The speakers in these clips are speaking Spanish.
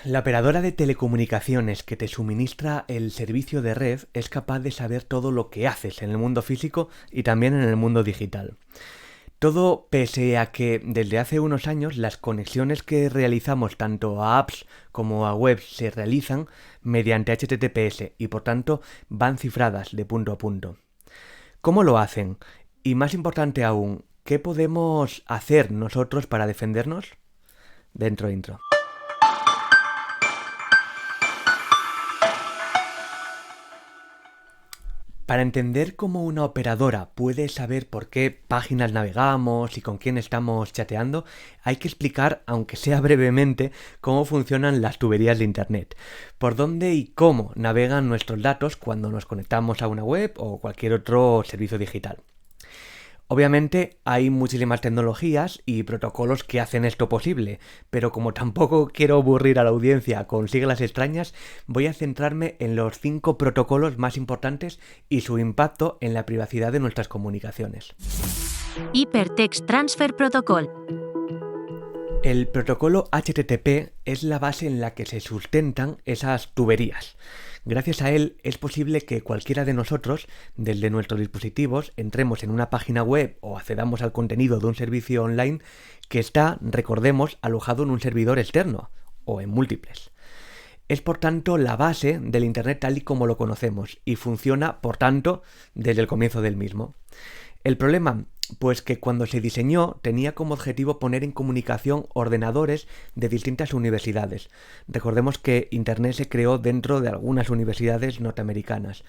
La operadora de telecomunicaciones que te suministra el servicio de red es capaz de saber todo lo que haces en el mundo físico y también en el mundo digital. Todo pese a que desde hace unos años las conexiones que realizamos tanto a apps como a webs se realizan mediante HTTPS y por tanto van cifradas de punto a punto. ¿Cómo lo hacen? Y más importante aún, ¿qué podemos hacer nosotros para defendernos? Dentro intro. Para entender cómo una operadora puede saber por qué páginas navegamos y con quién estamos chateando, hay que explicar, aunque sea brevemente, cómo funcionan las tuberías de Internet, por dónde y cómo navegan nuestros datos cuando nos conectamos a una web o cualquier otro servicio digital. Obviamente hay muchísimas tecnologías y protocolos que hacen esto posible, pero como tampoco quiero aburrir a la audiencia con siglas extrañas, voy a centrarme en los 5 protocolos más importantes y su impacto en la privacidad de nuestras comunicaciones. Hypertext Transfer Protocol. El protocolo HTTP es la base en la que se sustentan esas tuberías. Gracias a él es posible que cualquiera de nosotros, desde nuestros dispositivos, entremos en una página web o accedamos al contenido de un servicio online que está, recordemos, alojado en un servidor externo o en múltiples. Es por tanto la base del Internet tal y como lo conocemos y funciona, por tanto, desde el comienzo del mismo. El problema, pues que cuando se diseñó tenía como objetivo poner en comunicación ordenadores de distintas universidades. Recordemos que Internet se creó dentro de algunas universidades norteamericanas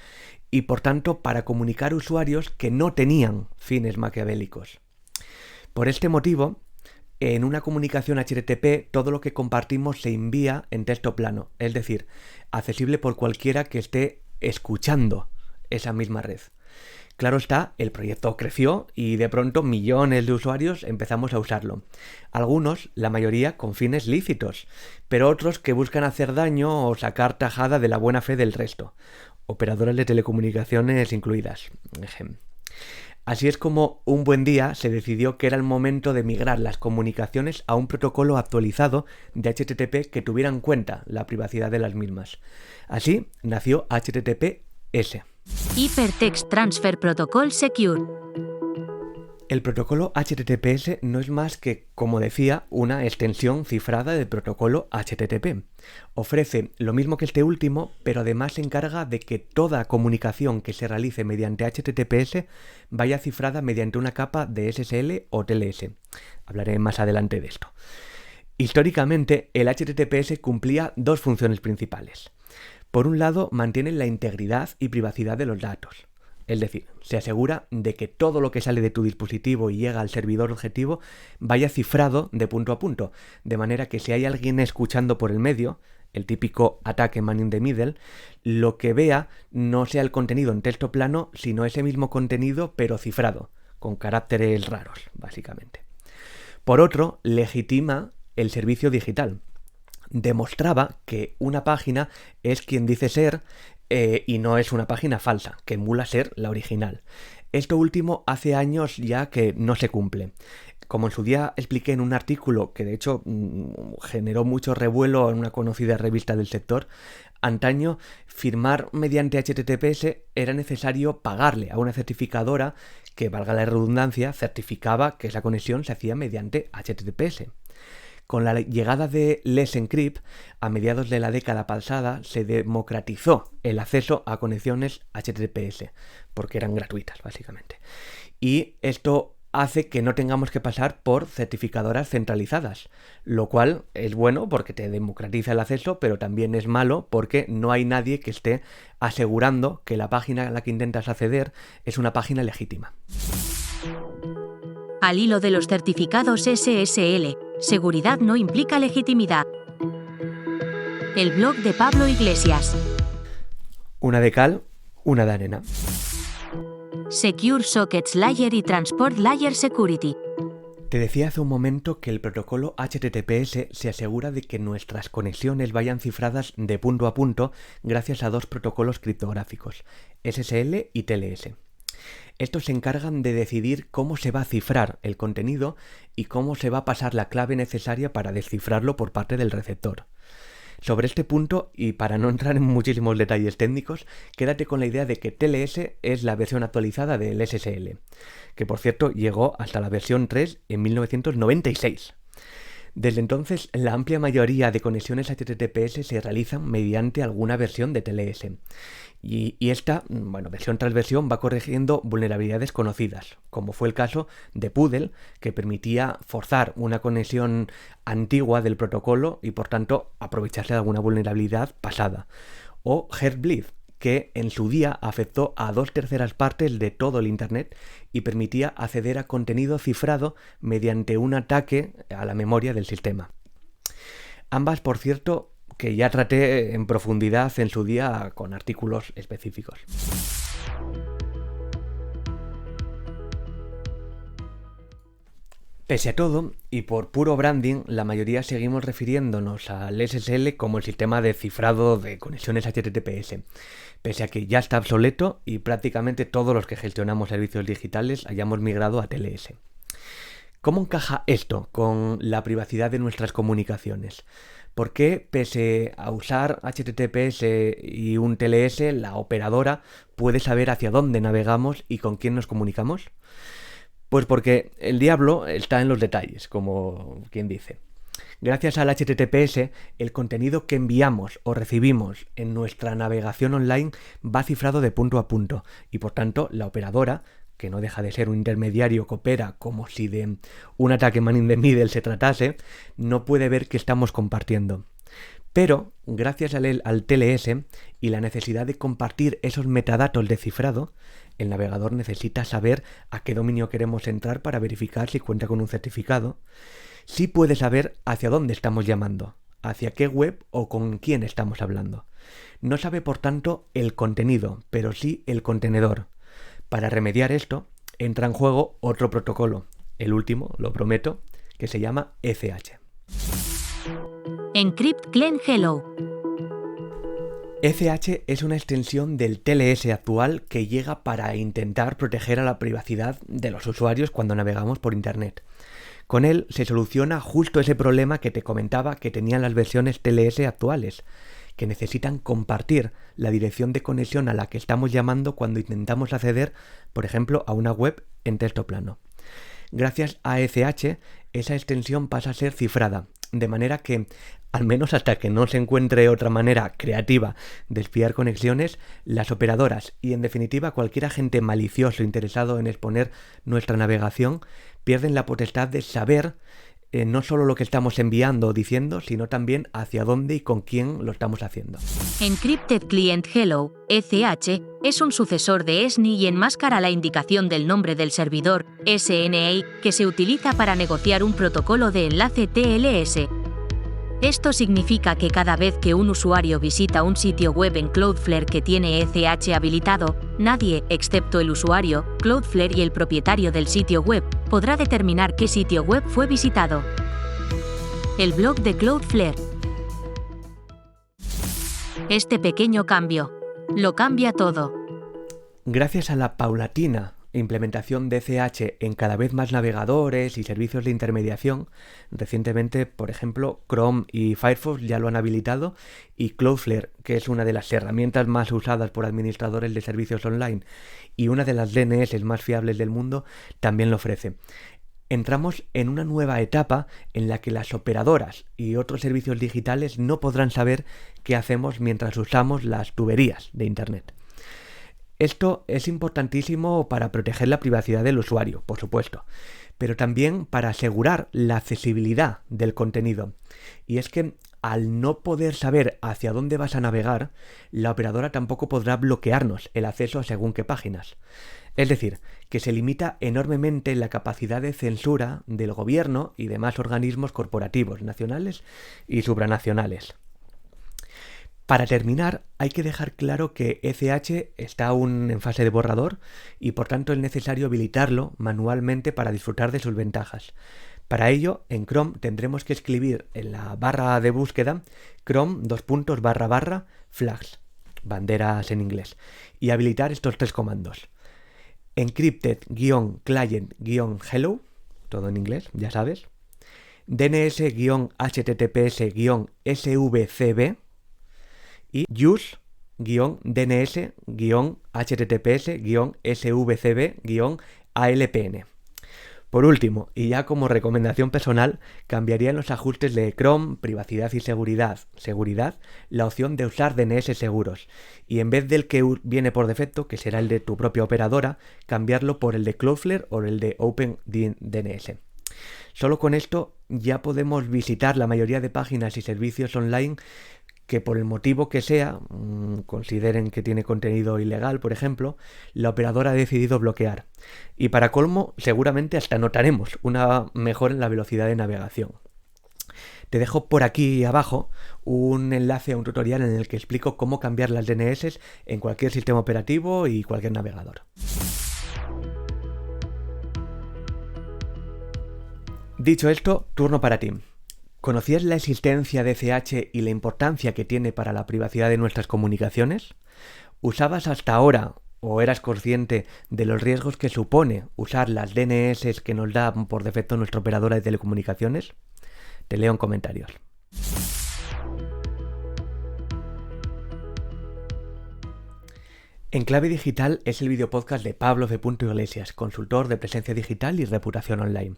y por tanto para comunicar usuarios que no tenían fines maquiavélicos. Por este motivo, en una comunicación HTTP todo lo que compartimos se envía en texto plano, es decir, accesible por cualquiera que esté escuchando esa misma red. Claro está, el proyecto creció y de pronto millones de usuarios empezamos a usarlo. Algunos, la mayoría, con fines lícitos, pero otros que buscan hacer daño o sacar tajada de la buena fe del resto. Operadoras de telecomunicaciones incluidas. Así es como un buen día se decidió que era el momento de migrar las comunicaciones a un protocolo actualizado de HTTP que tuviera en cuenta la privacidad de las mismas. Así nació HTTPS. Hypertext Transfer Protocol Secure. El protocolo HTTPS no es más que, como decía, una extensión cifrada del protocolo HTTP. Ofrece lo mismo que este último, pero además se encarga de que toda comunicación que se realice mediante HTTPS vaya cifrada mediante una capa de SSL o TLS. Hablaré más adelante de esto. Históricamente, el HTTPS cumplía 2 funciones principales. Por un lado, mantiene la integridad y privacidad de los datos. Es decir, se asegura de que todo lo que sale de tu dispositivo y llega al servidor objetivo vaya cifrado de punto a punto, de manera que si hay alguien escuchando por el medio, el típico ataque man in the middle, lo que vea no sea el contenido en texto plano, sino ese mismo contenido pero cifrado, con caracteres raros, básicamente. Por otro, legitima el servicio digital. Demostraba que una página es quien dice ser y no es una página falsa, que emula ser la original. Esto último hace años ya que no se cumple. Como en su día expliqué en un artículo que de hecho generó mucho revuelo en una conocida revista del sector, antaño firmar mediante HTTPS era necesario pagarle a una certificadora que, valga la redundancia, certificaba que esa conexión se hacía mediante HTTPS. Con la llegada de Let's Encrypt, a mediados de la década pasada, se democratizó el acceso a conexiones HTTPS, porque eran gratuitas, básicamente. Y esto hace que no tengamos que pasar por certificadoras centralizadas, lo cual es bueno porque te democratiza el acceso, pero también es malo porque no hay nadie que esté asegurando que la página a la que intentas acceder es una página legítima. Al hilo de los certificados SSL, seguridad no implica legitimidad. El blog de Pablo Iglesias. Una de cal, una de arena. Secure Sockets Layer y Transport Layer Security. Te decía hace un momento que el protocolo HTTPS se asegura de que nuestras conexiones vayan cifradas de punto a punto gracias a 2 protocolos criptográficos, SSL y TLS. Estos se encargan de decidir cómo se va a cifrar el contenido y cómo se va a pasar la clave necesaria para descifrarlo por parte del receptor. Sobre este punto, y para no entrar en muchísimos detalles técnicos, quédate con la idea de que TLS es la versión actualizada del SSL, que por cierto llegó hasta la versión 3 en 1996. Desde entonces, la amplia mayoría de conexiones HTTPS se realizan mediante alguna versión de TLS. Y esta, versión tras versión, va corrigiendo vulnerabilidades conocidas, como fue el caso de Poodle, que permitía forzar una conexión antigua del protocolo y por tanto aprovecharse de alguna vulnerabilidad pasada. O Heartbleed, que en su día afectó a 2/3 partes de todo el Internet y permitía acceder a contenido cifrado mediante un ataque a la memoria del sistema. Ambas, por cierto, que ya traté en profundidad en su día con artículos específicos. Pese a todo, y por puro branding, la mayoría seguimos refiriéndonos al SSL como el sistema de cifrado de conexiones HTTPS, pese a que ya está obsoleto y prácticamente todos los que gestionamos servicios digitales hayamos migrado a TLS. ¿Cómo encaja esto con la privacidad de nuestras comunicaciones? ¿Por qué, pese a usar HTTPS y un TLS, la operadora puede saber hacia dónde navegamos y con quién nos comunicamos? Pues porque el diablo está en los detalles, como quien dice. Gracias al HTTPS, el contenido que enviamos o recibimos en nuestra navegación online va cifrado de punto a punto y por tanto la operadora, que no deja de ser un intermediario que opera como si de un ataque man in the middle se tratase, no puede ver qué estamos compartiendo. Pero, gracias al TLS y la necesidad de compartir esos metadatos de cifrado, el navegador necesita saber a qué dominio queremos entrar para verificar si cuenta con un certificado. Sí puede saber hacia dónde estamos llamando, hacia qué web o con quién estamos hablando. No sabe, por tanto, el contenido, pero sí el contenedor. Para remediar esto, entra en juego otro protocolo, el último, lo prometo, que se llama ECH. Encrypt Clean Hello. ECH es una extensión del TLS actual que llega para intentar proteger a la privacidad de los usuarios cuando navegamos por Internet. Con él se soluciona justo ese problema que te comentaba que tenían las versiones TLS actuales, que necesitan compartir la dirección de conexión a la que estamos llamando cuando intentamos acceder, por ejemplo, a una web en texto plano. Gracias a ECH, esa extensión pasa a ser cifrada, de manera que, al menos hasta que no se encuentre otra manera creativa de espiar conexiones, las operadoras y, en definitiva, cualquier agente malicioso interesado en exponer nuestra navegación pierden la potestad de saber no solo lo que estamos enviando o diciendo, sino también hacia dónde y con quién lo estamos haciendo. Encrypted Client Hello, ECH, es un sucesor de SNI y enmascara la indicación del nombre del servidor, SNA, que se utiliza para negociar un protocolo de enlace TLS. Esto significa que cada vez que un usuario visita un sitio web en Cloudflare que tiene ECH habilitado, nadie, excepto el usuario, Cloudflare y el propietario del sitio web, podrá determinar qué sitio web fue visitado. El blog de Cloudflare. Este pequeño cambio lo cambia todo. Gracias a la paulatina implementación de ECH en cada vez más navegadores y servicios de intermediación, recientemente, por ejemplo, Chrome y Firefox ya lo han habilitado y Cloudflare, que es una de las herramientas más usadas por administradores de servicios online y una de las DNS más fiables del mundo, también lo ofrece. Entramos en una nueva etapa en la que las operadoras y otros servicios digitales no podrán saber qué hacemos mientras usamos las tuberías de Internet. Esto es importantísimo para proteger la privacidad del usuario, por supuesto, pero también para asegurar la accesibilidad del contenido. Y es que al no poder saber hacia dónde vas a navegar, la operadora tampoco podrá bloquearnos el acceso a según qué páginas. Es decir, que se limita enormemente la capacidad de censura del gobierno y demás organismos corporativos, nacionales y supranacionales. Para terminar, hay que dejar claro que ECH está aún en fase de borrador y por tanto es necesario habilitarlo manualmente para disfrutar de sus ventajas. Para ello, en Chrome tendremos que escribir en la barra de búsqueda Chrome://flags, banderas en inglés, y habilitar estos tres comandos. Encrypted-client-hello, todo en inglés, ya sabes. DNS-HTTPS-SVCB y use-DNS-HTTPS-SVCB-ALPN. Por último, y ya como recomendación personal, cambiaría en los ajustes de Chrome, privacidad y seguridad, la opción de usar DNS seguros, y en vez del que viene por defecto, que será el de tu propia operadora, cambiarlo por el de Cloudflare o el de OpenDNS. Solo con esto ya podemos visitar la mayoría de páginas y servicios online que por el motivo que sea, consideren que tiene contenido ilegal, por ejemplo, la operadora ha decidido bloquear. Y para colmo, seguramente hasta notaremos una mejora en la velocidad de navegación. Te dejo por aquí abajo un enlace a un tutorial en el que explico cómo cambiar las DNS en cualquier sistema operativo y cualquier navegador. Dicho esto, turno para ti. ¿Conocías la existencia de SSH y la importancia que tiene para la privacidad de nuestras comunicaciones? ¿Usabas hasta ahora o eras consciente de los riesgos que supone usar las DNS que nos da por defecto nuestra operadora de telecomunicaciones? Te leo en comentarios. Enclave Digital es el videopodcast de Pablo C. Iglesias, consultor de presencia digital y reputación online.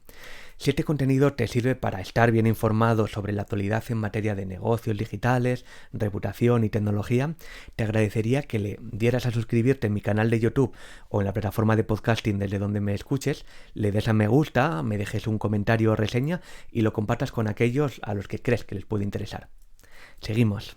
Si este contenido te sirve para estar bien informado sobre la actualidad en materia de negocios digitales, reputación y tecnología, te agradecería que le dieras a suscribirte en mi canal de YouTube o en la plataforma de podcasting desde donde me escuches, le des a me gusta, me dejes un comentario o reseña y lo compartas con aquellos a los que crees que les puede interesar. Seguimos.